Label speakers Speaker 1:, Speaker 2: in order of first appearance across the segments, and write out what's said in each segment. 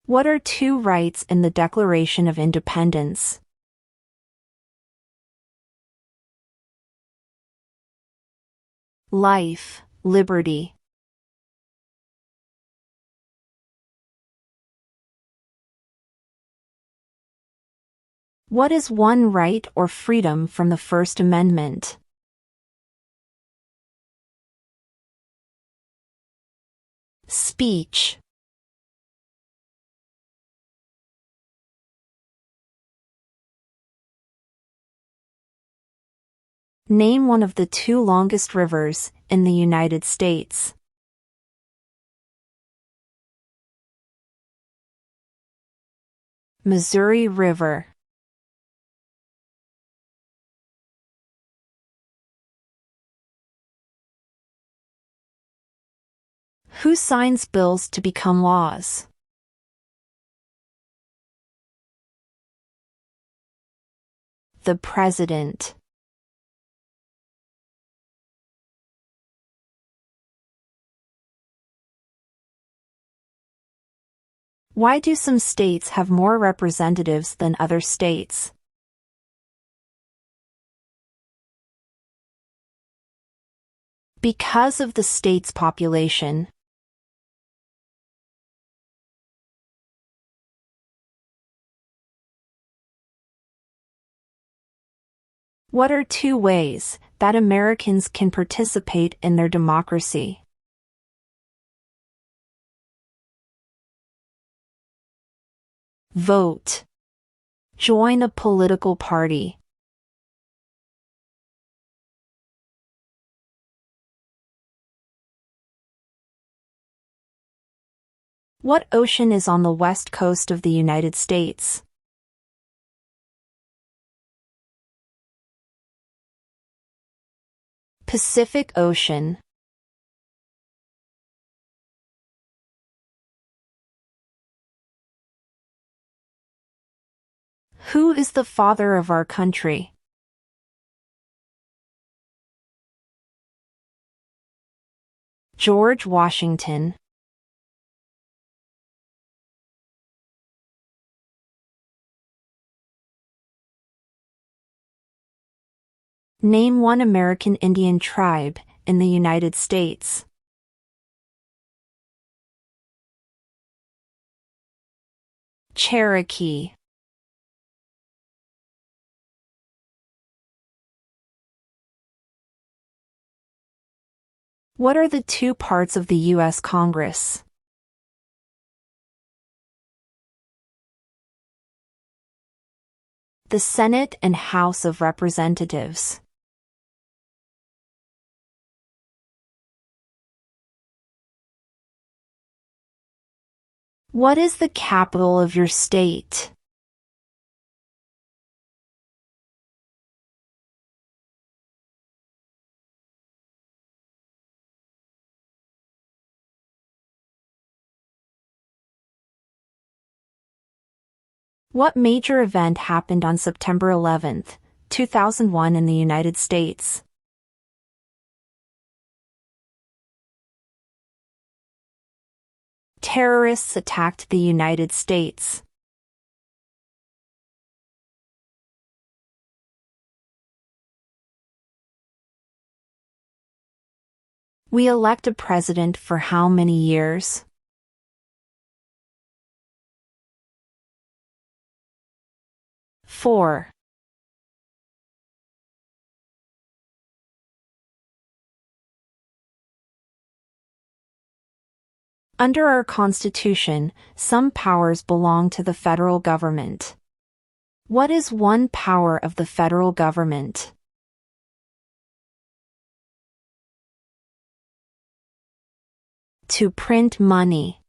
Speaker 1: What are two rights in the Declaration of Independence? Life, liberty. What is one right or freedom from the First Amendment? Speech. Name one of the two longest rivers in the United States. Missouri River. Who signs bills to become laws? The President. Why do some states have more representatives than other states? Because of the state's population. What are two ways that Americans can participate in their democracy? Vote. Join a political party. What ocean is on the west coast of the United States? Pacific Ocean. Who is the father of our country? George Washington. Name one American Indian tribe in the United States. Cherokee. What are the two parts of the U.S. Congress? The Senate and House of Representatives. What is the capital of your state? What major event happened on September 11, 2001 in the United States? Terrorists attacked the United States. We elect a president for how many years? 4. Under our Constitution, some powers belong to the federal government. What is one power of the federal government? To print money.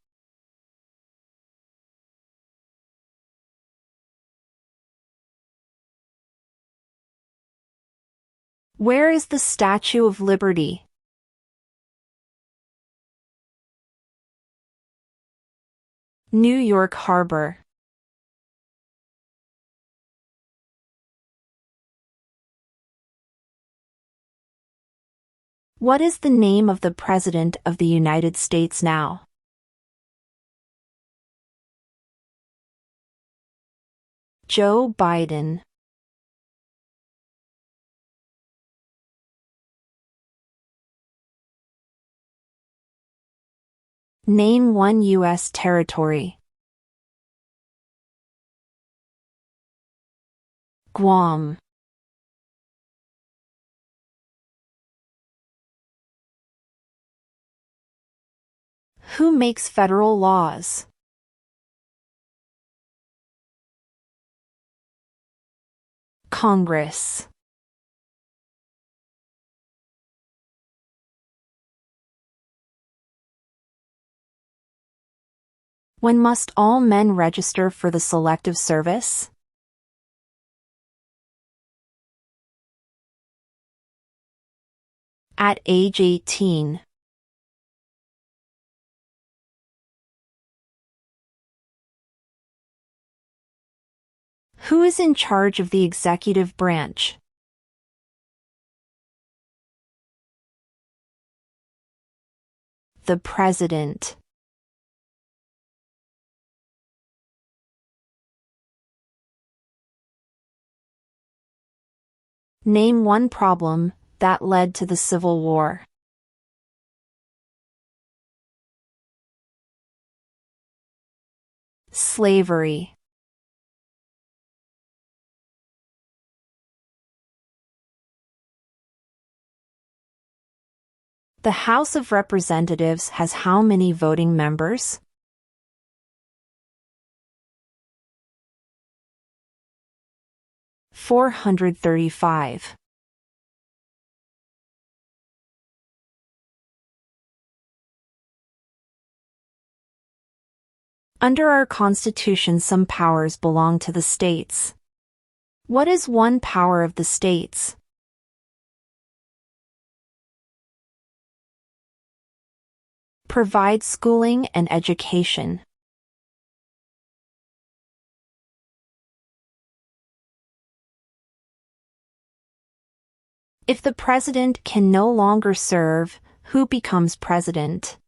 Speaker 1: Where is the Statue of Liberty? New York Harbor. What is the name of the President of the United States now? Joe Biden. Name one U.S. territory. Guam. Who makes federal laws? Congress. When must all men register for the Selective Service? At age 18. Who is in charge of the executive branch? The President. Name one problem that led to the Civil War. Slavery. The House of Representatives has how many voting members? 435. Under our Constitution, some powers belong to the states. What is one power of the states? Provide schooling and education. If the president can no longer serve, who becomes president?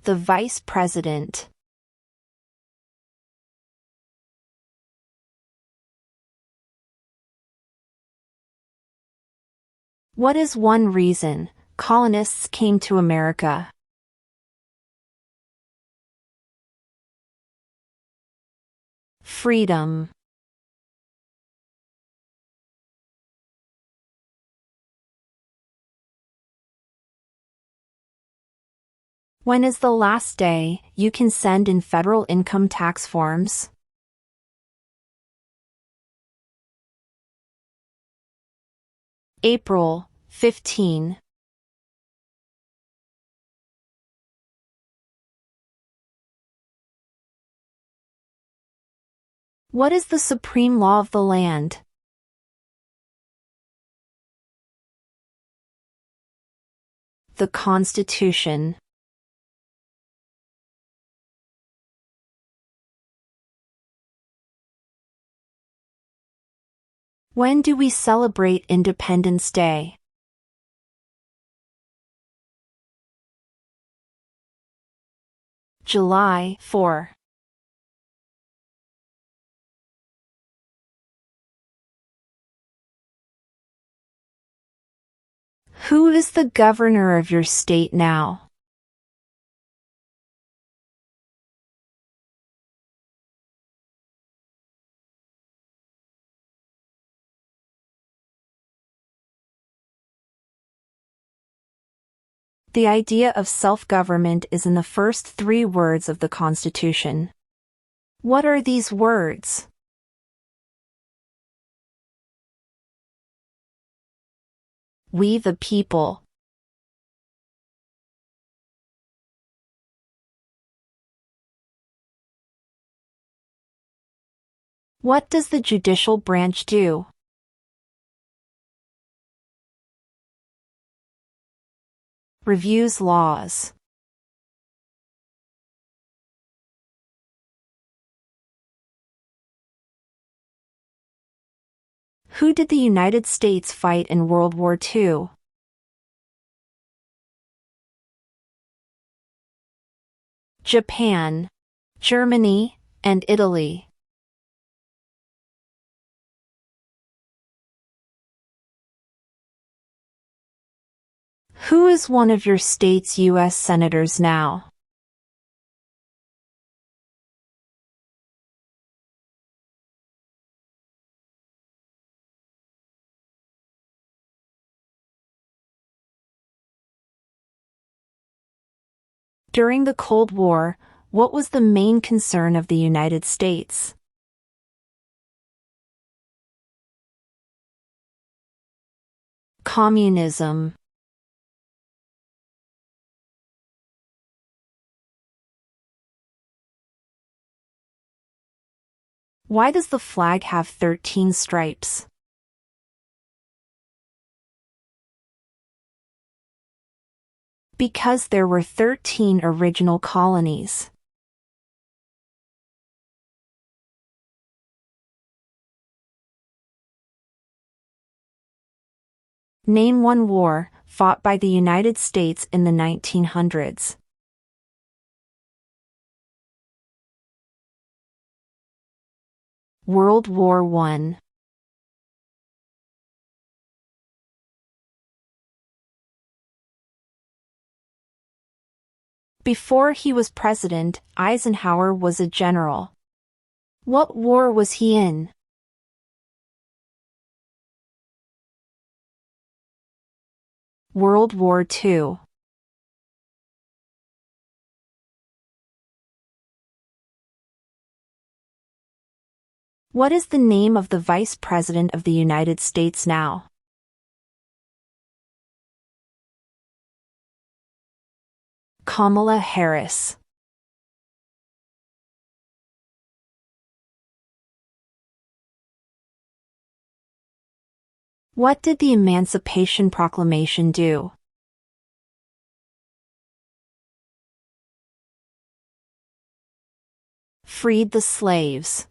Speaker 1: The vice president. What is one reason colonists came to America? Freedom. When is the last day you can send in federal income tax forms? April 15. What is the supreme law of the land? The Constitution. When do we celebrate Independence Day? July 4. Who is the governor of your state now? The idea of self-government is in the first 3 words of the Constitution. What are these words? We the people. What does the judicial branch do? Reviews laws. Who did the United States fight in World War II? Japan, Germany, and Italy. Who is one of your state's U.S. senators now? During the Cold War, what was the main concern of the United States? Communism. Why does the flag have 13 stripes? Because there were 13 original colonies. Name one war fought by the United States in the 1900s. World War I. Before he was president, Eisenhower was a general. What war was he in? World War II. What is the name of the Vice President of the United States now? Kamala Harris. What did the Emancipation Proclamation do? Freed the slaves.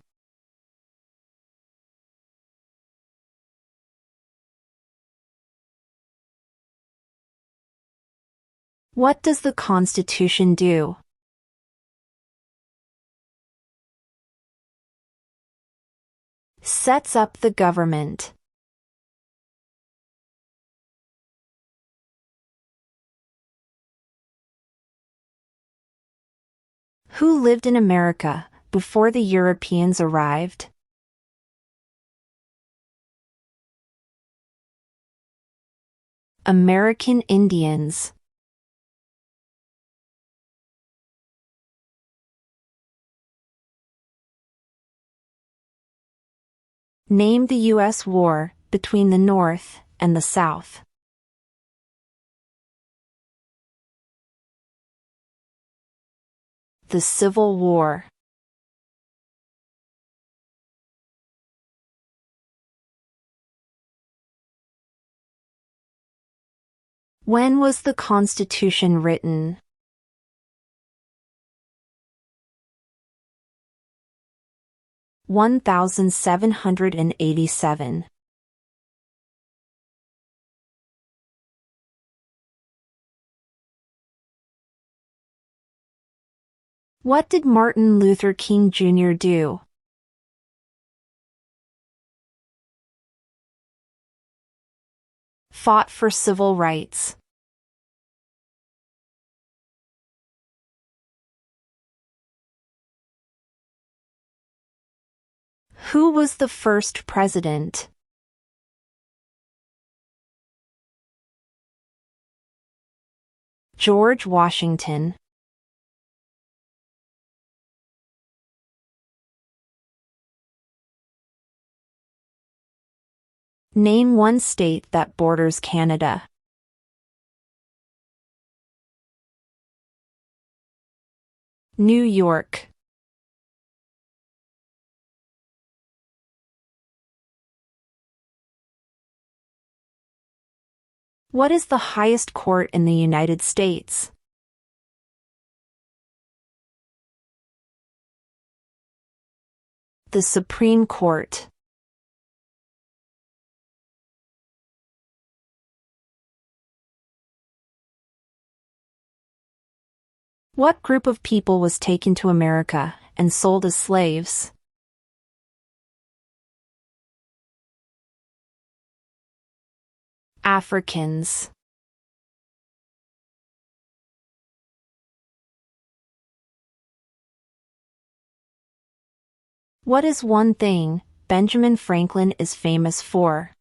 Speaker 1: What does the Constitution do? Sets up the government. Who lived in America before the Europeans arrived? American Indians. Name the U.S. war between the North and the South. The Civil War. When was the Constitution written? (1787). What did Martin Luther King Jr. do? Fought for civil rights. Who was the first president? George Washington. Name one state that borders Canada. New York. What is the highest court in the United States? The Supreme Court. What group of people was taken to America and sold as slaves? Africans. What is one thing Benjamin Franklin is famous for?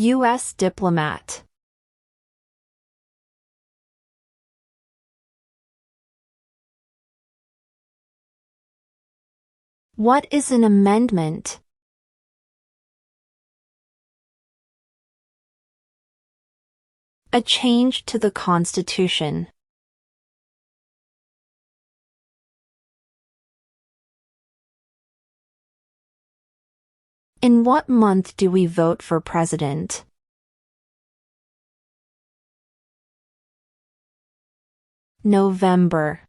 Speaker 1: U.S. diplomat. What is an amendment? A change to the Constitution. In what month do we vote for president? November.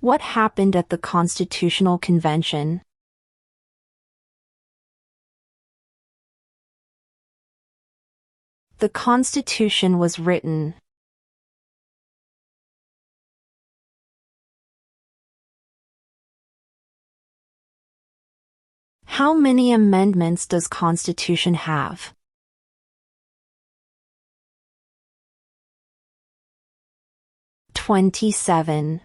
Speaker 1: What happened at the Constitutional Convention? The Constitution was written. How many amendments does Constitution have? "27".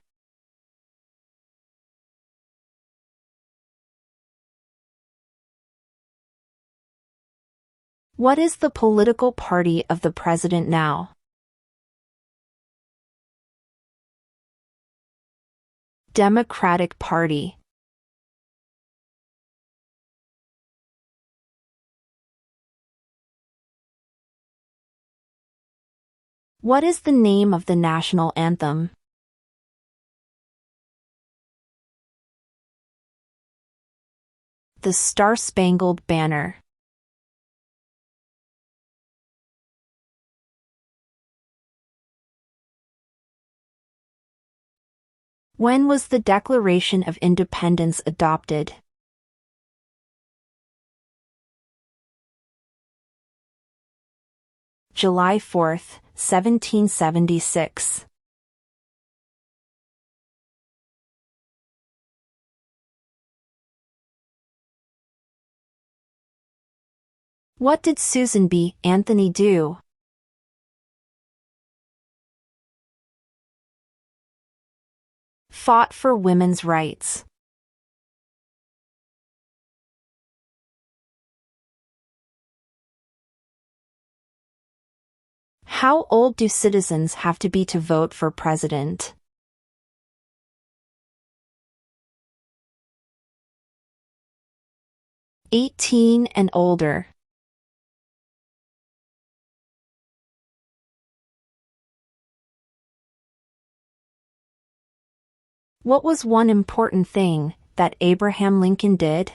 Speaker 1: What is the political party of the president now? Democratic Party. What is the name of the national anthem? The Star-Spangled Banner. When was the Declaration of Independence adopted? July 4, 1776. What did Susan B. Anthony do? Fought for women's rights. How old do citizens have to be to vote for president? 18 and older. What was one important thing that Abraham Lincoln did?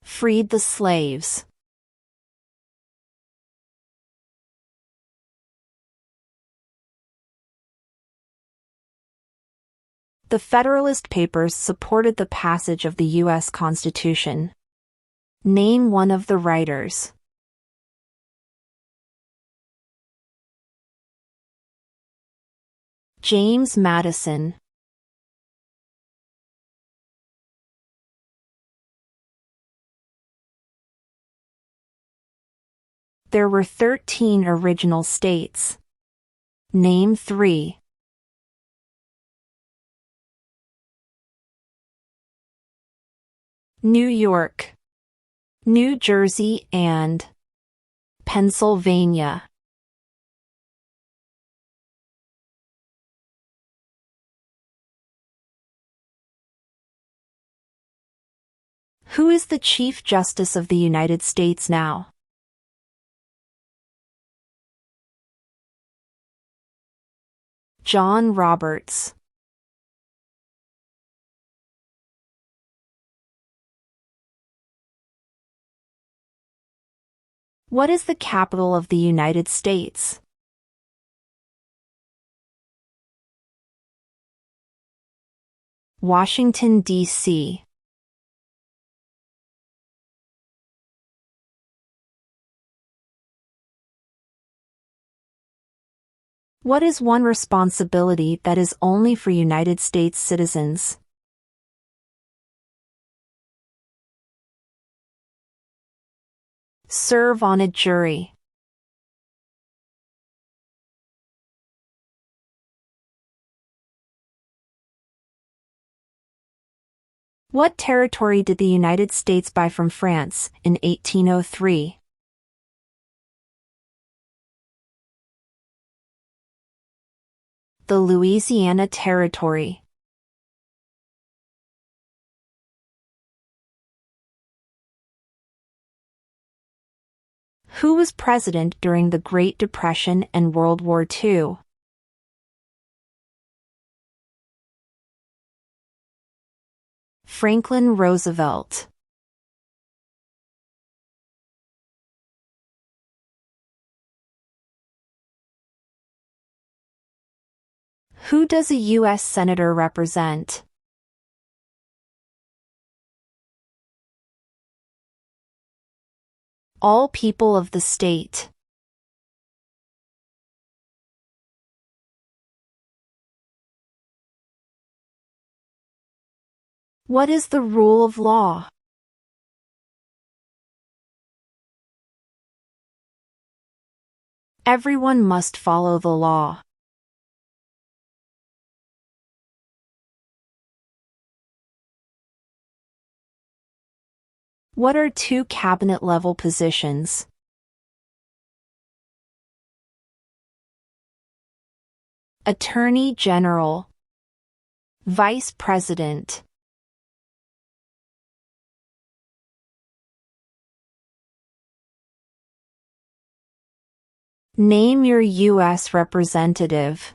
Speaker 1: Freed the slaves. The Federalist Papers supported the passage of the U.S. Constitution. Name one of the writers. James Madison. There were 13 original states. Name 3. New York, New Jersey, and Pennsylvania. Who is the Chief Justice of the United States now? John Roberts. What is the capital of the United States? Washington, D.C. What is one responsibility that is only for United States citizens? Serve on a jury. What territory did the United States buy from France in 1803? The Louisiana Territory. Who was president during the Great Depression and World War II? Franklin Roosevelt. Who does a U.S. Senator represent? All people of the state. What is the rule of law? Everyone must follow the law. What are two cabinet-level positions? Attorney General. Vice President. Name your U.S. representative.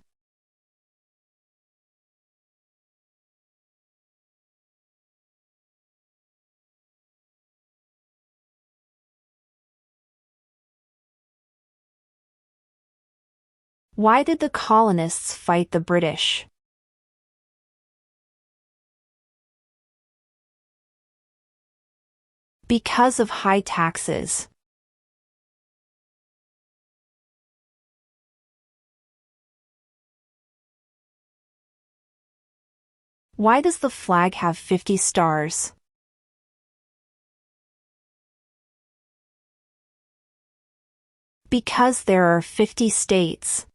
Speaker 1: Why did the colonists fight the British? Because of high taxes. Why does the flag have 50 stars? Because there are 50 states.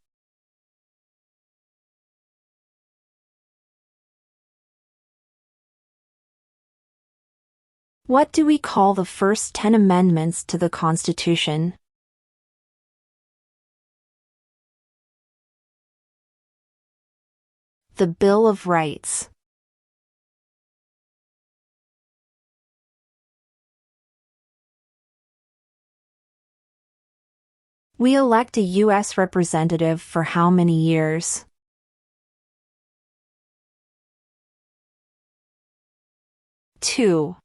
Speaker 1: What do we call the first 10 amendments to the Constitution? The Bill of Rights. We elect a U.S. representative for how many years? Two.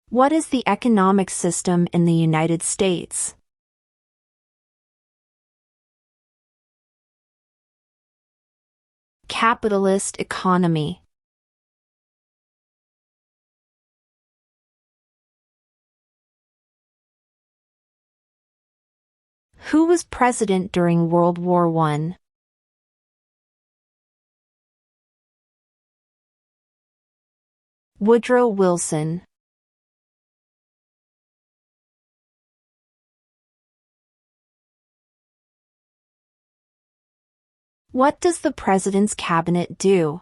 Speaker 1: What is the economic system in the United States? Capitalist economy. Who was president during World War I? Woodrow Wilson. What does the president's cabinet do?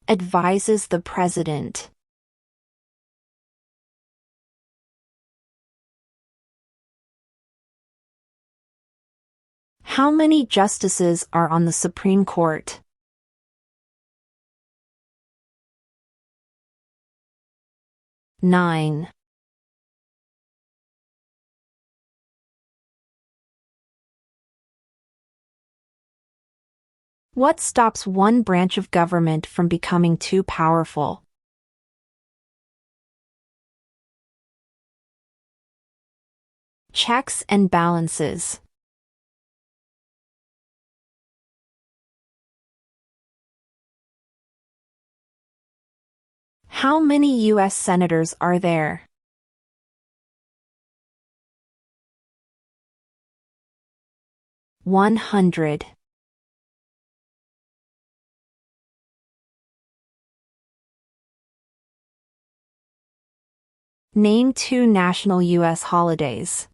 Speaker 1: Advises the president. How many justices are on the Supreme Court? 9. What stops one branch of government from becoming too powerful? Checks and balances. How many U.S. senators are there? 100. Name 2 national U.S. holidays.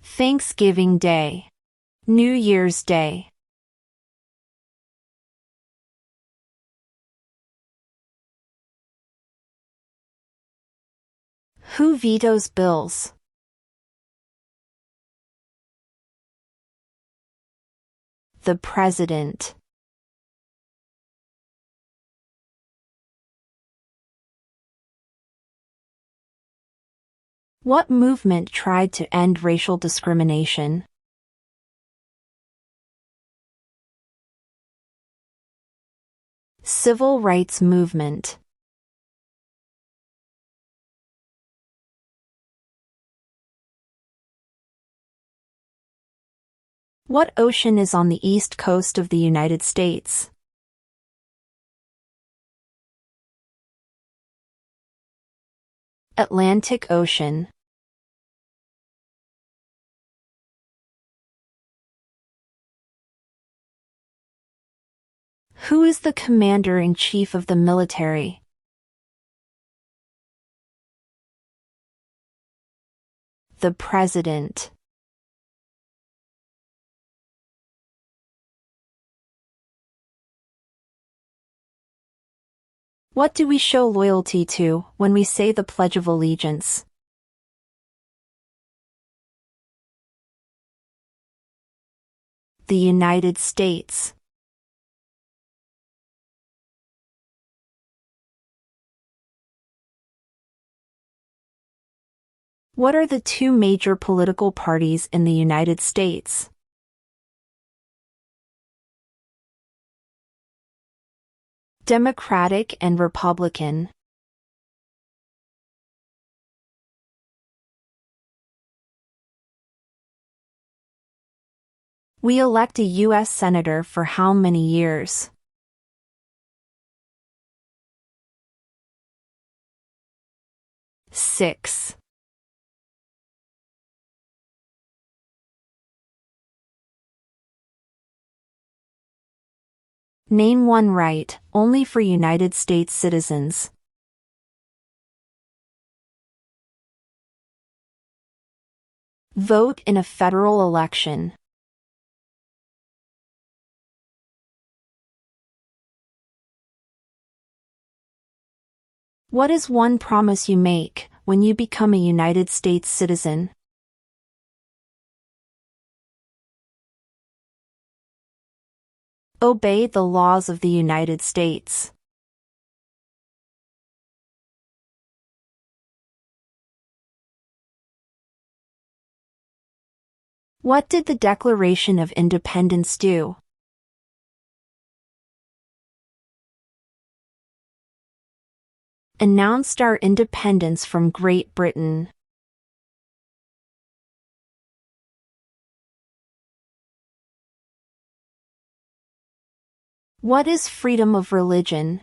Speaker 1: Thanksgiving Day. New Year's Day. Who vetoes bills? The President. What movement tried to end racial discrimination? Civil rights movement. What ocean is on the east coast of the United States? Atlantic Ocean. Who is the Commander-in-Chief of the military? The President. What do we show loyalty to when we say the Pledge of Allegiance? The United States. What are the 2 major political parties in the United States? Democratic and Republican. We elect a U.S. Senator for how many years? 6. Name one right, only for United States citizens. Vote in a federal election. What is one promise you make when you become a United States citizen? Obey the laws of the United States. What did the Declaration of Independence do? Announced our independence from Great Britain. What is freedom of religion?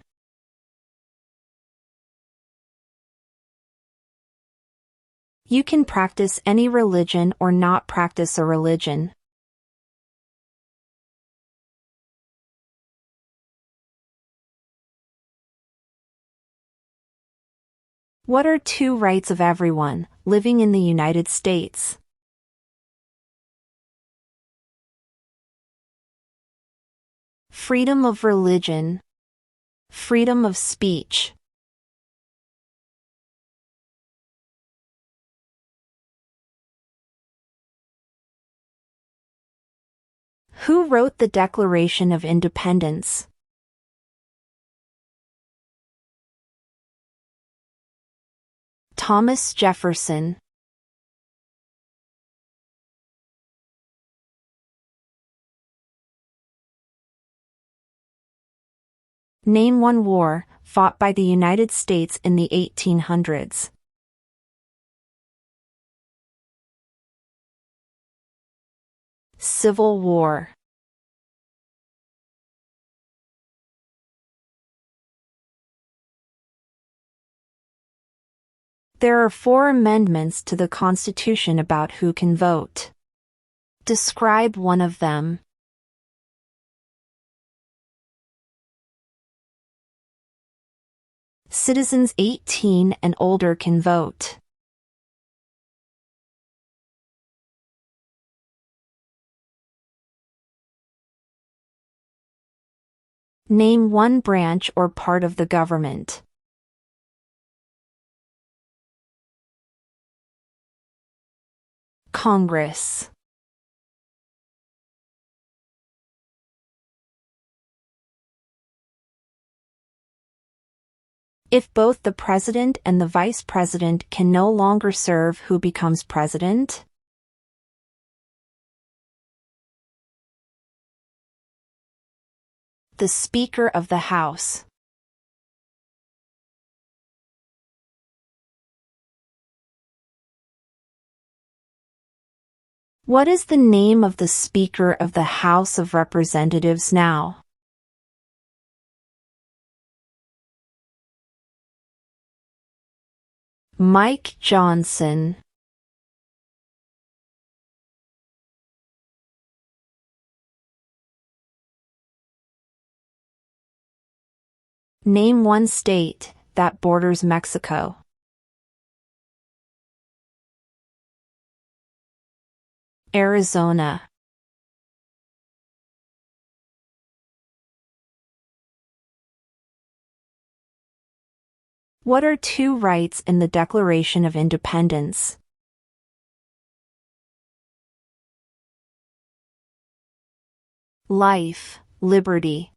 Speaker 1: You can practice any religion or not practice a religion. What are 2 rights of everyone living in the United States? Freedom of religion. Freedom of speech. Who wrote the Declaration of Independence? Thomas Jefferson. Name one war fought by the United States in the 1800s? Civil War. There are 4 amendments to the Constitution about who can vote. Describe one of them. Citizens 18 and older can vote. Name one branch or part of the government. Congress. If both the president and the vice president can no longer serve, who becomes president? The Speaker of the House. What is the name of the Speaker of the House of Representatives now? Mike Johnson. Name one state that borders Mexico. Arizona. What are 2 rights in the Declaration of Independence? Life, liberty.